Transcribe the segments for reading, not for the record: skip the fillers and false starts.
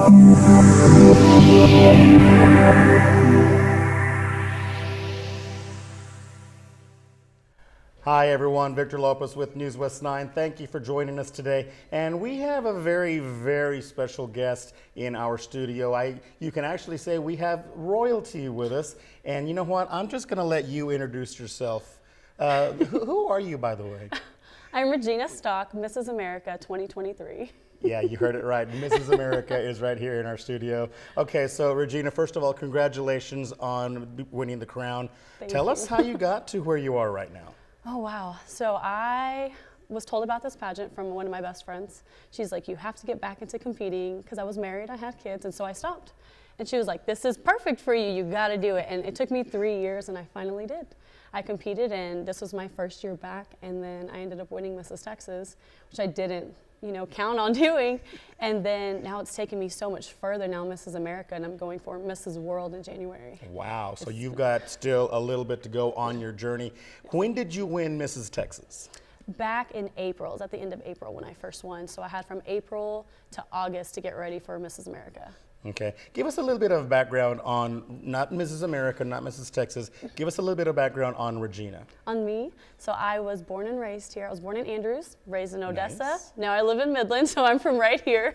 Hi everyone, Victor Lopez with NewsWest 9. Thank you for joining us today. And we have a very, very special guest in our studio. You can actually say we have royalty with us. And you know what? I'm just going to let you introduce yourself. Who are you, by the way? I'm Regina Stock, Mrs. America 2023. Yeah, you heard it right. Mrs. America is right here in our studio. Okay, so Regina, first of all, congratulations on winning the crown. Tell us how you got to where you are right now. Oh, wow. So I was told about this pageant from one of my best friends. She's like, you have to get back into competing, because I was married, I had kids, and so I stopped. And she was like, this is perfect for you, you gotta do it. And it took me 3 years, and I finally did. I competed, and this was my first year back, and then I ended up winning Mrs. Texas, which I didn't, count on doing. And then now it's taken me so much further. Now Mrs. America, and I'm going for Mrs. World in January. Wow, so you've got still a little bit to go on your journey. When did you win Mrs. Texas? Back in April. It was at the end of April when I first won. So I had from April to August to get ready for Mrs. America. Okay, give us a little bit of background on, not Mrs. America, not Mrs. Texas, give us a little bit of background on Regina. On me, so I was born and raised here. I was born in Andrews, raised in Odessa. Nice. Now I live in Midland, so I'm from right here.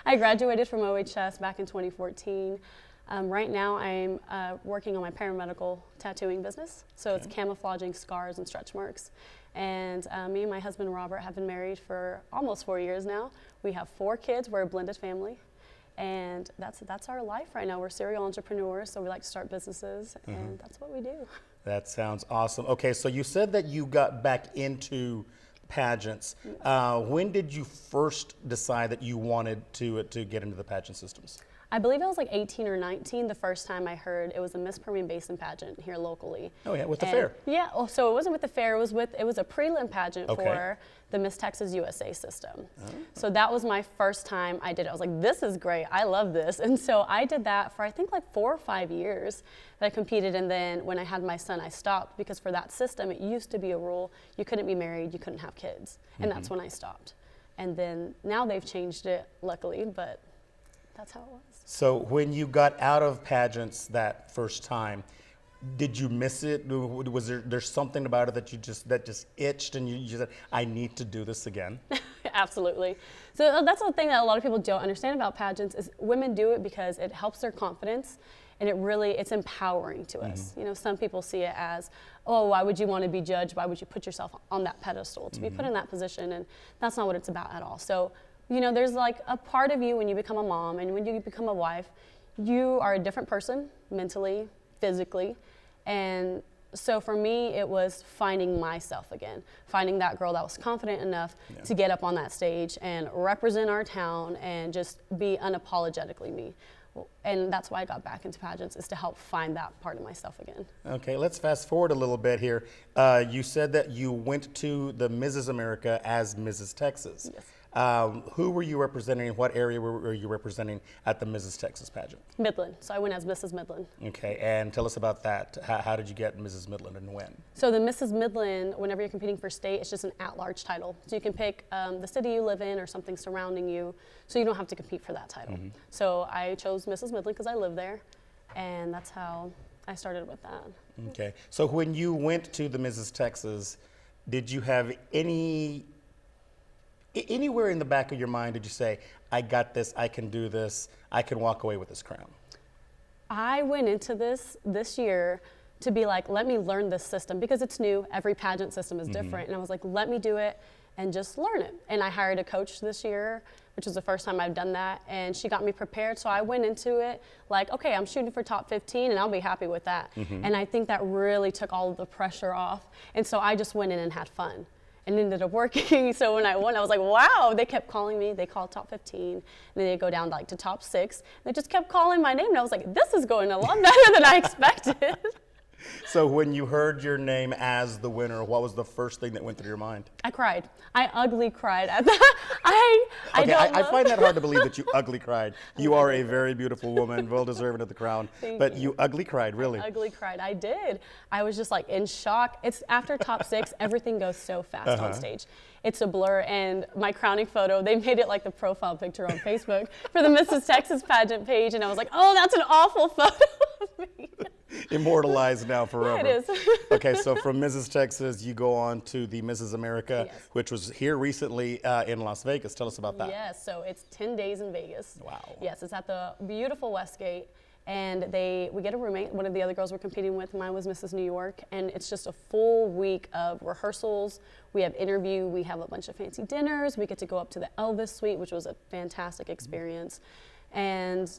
I graduated from OHS back in 2014. Right now I'm working on my paramedical tattooing business. So It's camouflaging scars and stretch marks. And me and my husband Robert have been married for almost 4 years now. We have 4 kids, we're a blended family. And that's our life right now. We're serial entrepreneurs, so we like to start businesses, and that's what we do. That sounds awesome. Okay, so you said that you got back into pageants. When did you first decide that you wanted to get into the pageant systems? I believe I was like 18 or 19 the first time I heard it was a Miss Permian Basin pageant here locally. Oh yeah, with the fair. Yeah, well, so it wasn't with the fair, it was a prelim pageant for the Miss Texas USA system. Oh. So that was my first time I did it. I was like, this is great, I love this. And so I did that for I think like 4 or 5 years that I competed, and then when I had my son I stopped, because for that system it used to be a rule, you couldn't be married, you couldn't have kids. And that's when I stopped. And then now they've changed it, luckily, but that's how it was. So when you got out of pageants that first time, did you miss it? Was there's something about it that just itched, and you said, I need to do this again? Absolutely. So that's the thing that a lot of people don't understand about pageants is women do it because it helps their confidence, and it's empowering to us. Some people see it as, oh, why would you want to be judged? Why would you put yourself on that pedestal to be put in that position? And that's not what it's about at all. So there's like a part of you when you become a mom and when you become a wife, you are a different person mentally, physically. And so for me, it was finding myself again, finding that girl that was confident enough to get up on that stage and represent our town and just be unapologetically me. And that's why I got back into pageants, is to help find that part of myself again. Okay, let's fast forward a little bit here. You said that you went to the Mrs. America as Mrs. Texas. Yes. Who were you representing? What area were you representing at the Mrs. Texas pageant? Midland. So I went as Mrs. Midland. Okay, and tell us about that. How did you get Mrs. Midland and when? So the Mrs. Midland, whenever you're competing for state, it's just an at-large title. So you can pick the city you live in or something surrounding you, so you don't have to compete for that title. So I chose Mrs. Midland because I live there, and that's how I started with that. Okay, so when you went to the Mrs. Texas, did you have anywhere in the back of your mind did you say, I got this, I can do this, I can walk away with this crown? I went into this year to be like, let me learn this system, because it's new. Every pageant system is different. And I was like, let me do it and just learn it. And I hired a coach this year, which was the first time I've done that. And she got me prepared. So I went into it like, okay, I'm shooting for top 15 and I'll be happy with that. And I think that really took all of the pressure off. And so I just went in and had fun. And ended up working. So when I won, I was like, wow. They kept calling me. They called top 15, and then they go down like to top 6. They just kept calling my name, and I was like, this is going a lot better than I expected. So when you heard your name as the winner, what was the first thing that went through your mind? I cried. I ugly cried at that. I find that hard to believe that you ugly cried. You are a very beautiful woman, well deserving of the crown. But you ugly cried, really. I ugly cried. I did. I was just like in shock. It's after top 6, everything goes so fast on stage. It's a blur. And my crowning photo, they made it like the profile picture on Facebook for the Mrs. Texas pageant page. And I was like, oh, that's an awful photo of me. Immortalized now forever. Yeah, it is. Okay, so from Mrs. Texas, you go on to the Mrs. America, Yes. which was here recently in Las Vegas. Tell us about that. Yes, so it's 10 days in Vegas. Wow. Yes, it's at the beautiful Westgate. And we get a roommate. One of the other girls we're competing with, mine was Mrs. New York. And it's just a full week of rehearsals. We have interview. We have a bunch of fancy dinners. We get to go up to the Elvis suite, which was a fantastic experience. And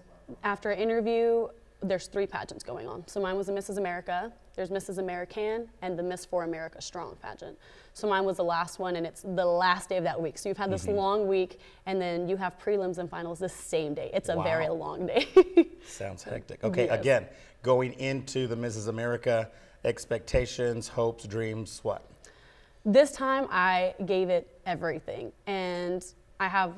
after an interview, there's 3 pageants going on. So mine was the Mrs. America, there's Mrs. American, and the Miss for America Strong pageant. So mine was the last one, and it's the last day of that week. So you've had this long week, and then you have prelims and finals the same day. It's a very long day. Sounds hectic. Okay, Yes. again, going into the Mrs. America, expectations, hopes, dreams, what? This time I gave it everything, and I have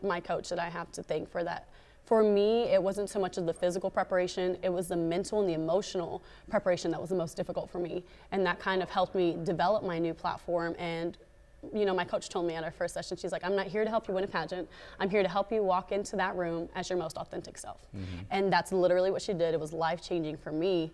my coach that I have to thank for that. For me, it wasn't so much of the physical preparation, it was the mental and the emotional preparation that was the most difficult for me. And that kind of helped me develop my new platform. And, you know, my coach told me at our first session, she's like, I'm not here to help you win a pageant. I'm here to help you walk into that room as your most authentic self. And that's literally what she did. It was life-changing for me.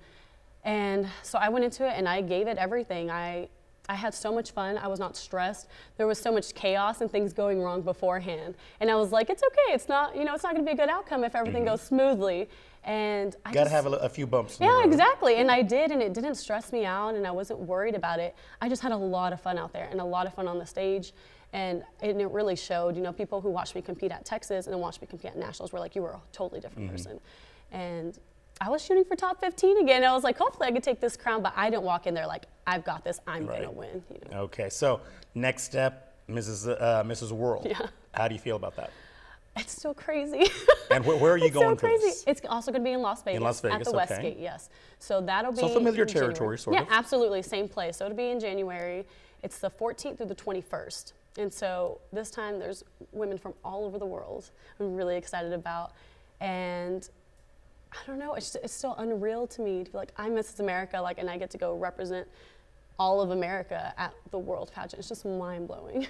And so I went into it and I gave it everything. I had so much fun. I was not stressed. There was so much chaos and things going wrong beforehand. And I was like, it's okay. It's not, it's not going to be a good outcome if everything goes smoothly. And I Got to have a few bumps in the yeah, road. exactly. And I did, and it didn't stress me out, and I wasn't worried about it. I just had a lot of fun out there and a lot of fun on the stage. And it really showed. People who watched me compete at Texas and then watched me compete at nationals were like, you were a totally different person. And I was shooting for top 15 again. I was like, hopefully I could take this crown, but I didn't walk in there like, I've got this, I'm gonna win. Okay, so next step, Mrs. World. Yeah. How do you feel about that? It's still crazy. And where are you going so for crazy. this? It's also gonna be in Las Vegas. In Las Vegas, at the okay. Westgate, yes. So that'll be So familiar in territory, January. sort of. Yeah, absolutely, same place. So it'll be in January. It's the 14th through the 21st. And so this time there's women from all over the world I'm really excited about. And I don't know, it's still unreal to me to feel like I'm Mrs. America, and I get to go represent all of America at the World Pageant. It's just mind-blowing.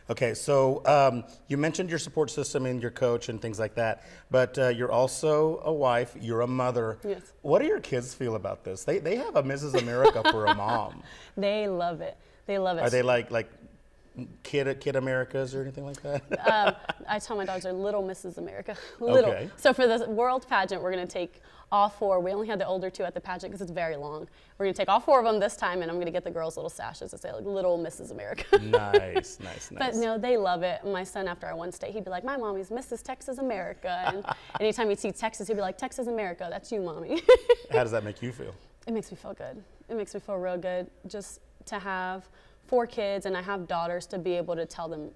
Okay, so you mentioned your support system and your coach and things like that, but you're also a wife, you're a mother. Yes. What do your kids feel about this? They have a Mrs. America for a mom. They love it. They love it. Are they like kid Americas or anything like that? I tell my dogs they're little Mrs. America. Little. Okay. So for the World Pageant, we're going to take all 4. We only had the older 2 at the pageant because it's very long. We're going to take all 4 of them this time, and I'm going to get the girls little sashes that say little Mrs. America. Nice. But no, they love it. My son, after our one state, he'd be like, my mommy's Mrs. Texas America. And anytime he'd see Texas, he'd be like, Texas America, that's you, mommy. How does that make you feel? It makes me feel good. It makes me feel real good just to have 4 kids, and I have daughters, to be able to tell them,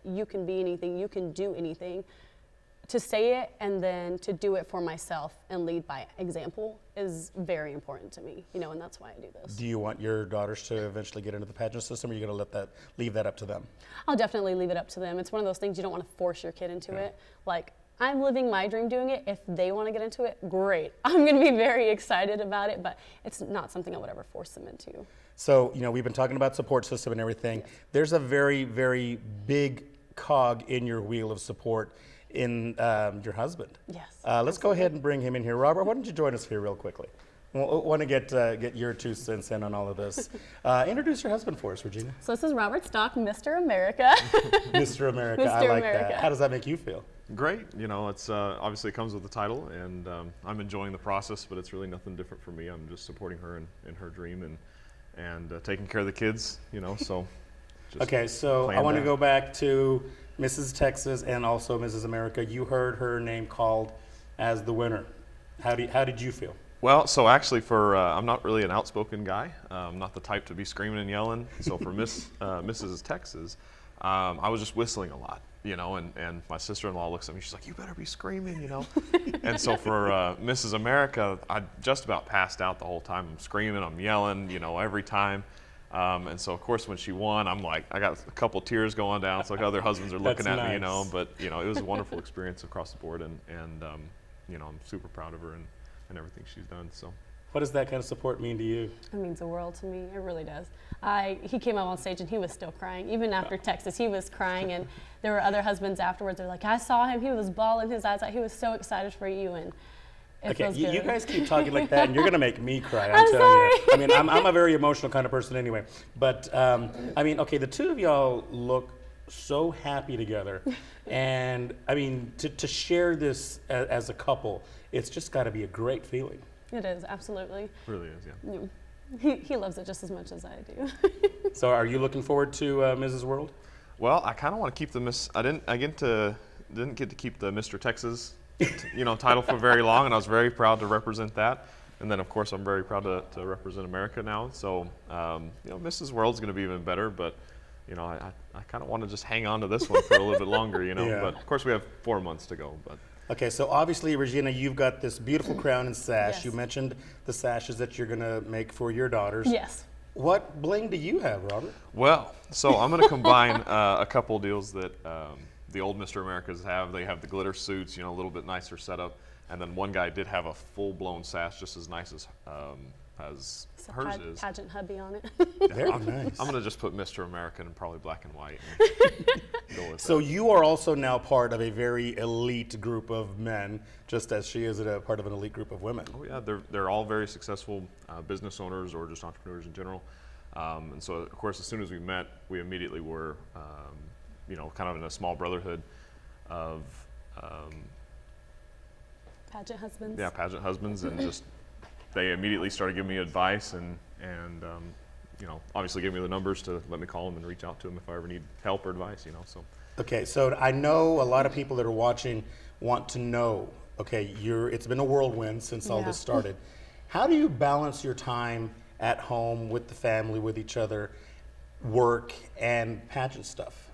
you can be anything, you can do anything. To say it and then to do it for myself and lead by example is very important to me, and that's why I do this. Do you want your daughters to eventually get into the pageant system, or are you going to leave that up to them? I'll definitely leave it up to them. It's one of those things you don't want to force your kid into it. I'm living my dream doing it. If they want to get into it, great. I'm going to be very excited about it, but it's not something I would ever force them into. So, we've been talking about support system and everything. Yes. There's a very, very big cog in your wheel of support in your husband. Yes. Let's go ahead and bring him in here. Robert, why don't you join us here real quickly? We want to get your 2 cents in on all of this. Introduce your husband for us, Regina. So this is Robert Stock, Mr. America. Mr. America, Mr. I like America. that. How does that make you feel? Great. It's obviously it comes with the title, and I'm enjoying the process, but it's really nothing different for me. I'm just supporting her in her dream and taking care of the kids, so. Okay, so I want to go back to Mrs. Texas and also Mrs. America. You heard her name called as the winner. How did you feel? Well, so actually I'm not really an outspoken guy. I'm not the type to be screaming and yelling. So for Mrs. Texas, I was just whistling a lot. you know, and my sister-in-law looks at me, she's like, you better be screaming, you know. And so for Mrs. America, I just about passed out the whole time. I'm screaming, I'm yelling, you know, every time. And so of course when she won, I'm like, I got a couple tears going down. It's like other husbands are looking at me, you know, but you know, it was a wonderful experience across the board, and you know, I'm super proud of her and everything she's done, so. What does that kind of support mean to you? It means the world to me. It really does. He came out on stage and he was still crying. Even after Texas, he was crying, and there were other husbands afterwards. They're like, I saw him. He was bawling his eyes out. He was so excited for you, and it Okay, feels good. you guys keep talking like that, and you're gonna make me cry. I'm telling sorry. you. I mean, I'm a very emotional kind of person anyway. But I mean, okay, the two of y'all look so happy together, and I mean, to share this as a couple, it's just got to be a great feeling. It is, absolutely. It really is, yeah. He loves it just as much as I do. So, are you looking forward to Mrs. World? Well, I kind of want to keep the I didn't get to keep the Mr. Texas, you know, title for very long, and I was very proud to represent that. And then, of course, I'm very proud to represent America now. So, you know, Mrs. World's going to be even better, but you know, I kind of want to just hang on to this one for a little bit longer, you know. Yeah. But of course, we have 4 months to go. But Okay, so obviously, Regina, you've got this beautiful crown and sash. Yes. You mentioned the sashes that you're going to make for your daughters. Yes. What bling do you have, Robert? well, so I'm going to combine a couple deals that the old Mr. Americas have. They have the glitter suits, you know, a little bit nicer setup, and then one guy did have a full-blown sash, just as nice as hers is. Pageant hubby on it. Very I'm nice. going to just put Mr. American in probably black and white. And go with So that. you are also now part of a very elite group of men, just as she is a part of an elite group of women. Oh yeah, they're all very successful business owners or just entrepreneurs in general. And so, of course, as soon as we met, we immediately were, you know, kind of in a small brotherhood of, Pageant husbands. yeah, pageant husbands, and just they immediately started giving me advice and you know, obviously gave me the numbers to let me call them and reach out to them if I ever need help or advice, you know. So. Okay, so I know a lot of people that are watching want to know, okay, it's been a whirlwind since all Yeah. this started. How do you balance your time at home with the family, with each other, work, and pageant stuff?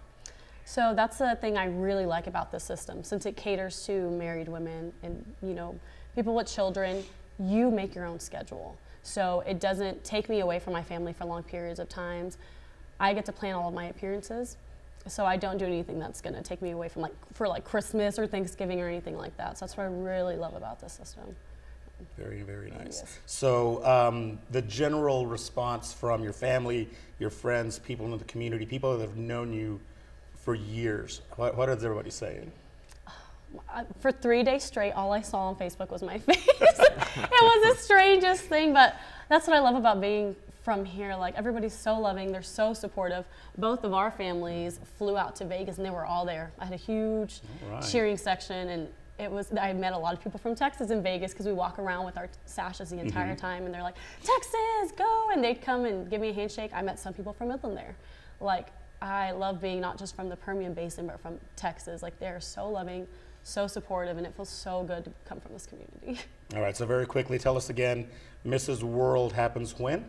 So that's the thing I really like about this system, since it caters to married women and, you know, people with children. You make your own schedule. So it doesn't take me away from my family for long periods of times. I get to plan all of my appearances. So I don't do anything that's gonna take me away from for Christmas or Thanksgiving or anything like that. So that's what I really love about this system. Very, very nice. Yes. So the general response from your family, your friends, people in the community, people that have known you for years, what is everybody saying? For 3 days straight, all I saw on Facebook was my face. It was the strangest thing, but that's what I love about being from here. Like, everybody's so loving, they're so supportive. Both of our families flew out to Vegas and they were all there. I had a huge cheering section, and I met a lot of people from Texas in Vegas because we walk around with our sashes the entire time, and they're like, Texas, go! And they'd come and give me a handshake. I met some people from Midland there. Like, I love being not just from the Permian Basin, but from Texas. Like, they're so loving, so supportive, and it feels so good to come from this community. All right, so very quickly, tell us again, Mrs. World happens when?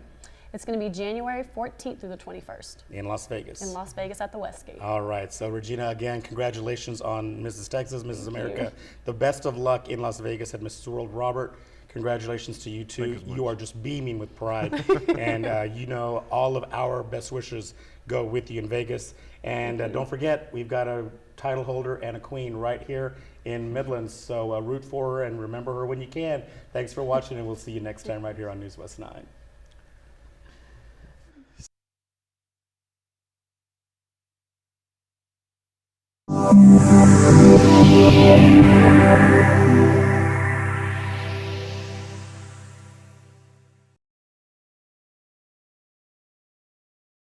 It's going to be January 14th through the 21st In Las Vegas. in Las Vegas at the Westgate. All right, so Regina, again, congratulations on Mrs. Texas, Mrs. Thank America. you. The best of luck in Las Vegas at Mrs. World. Robert, congratulations to you too. Thank you so You much. are just beaming with pride. And you know, all of our best wishes go with you in Vegas. And don't forget, we've got a title holder and a queen right here in Midland. So root for her and remember her when you can. Thanks for watching, and we'll see you next time right here on NewsWest 9.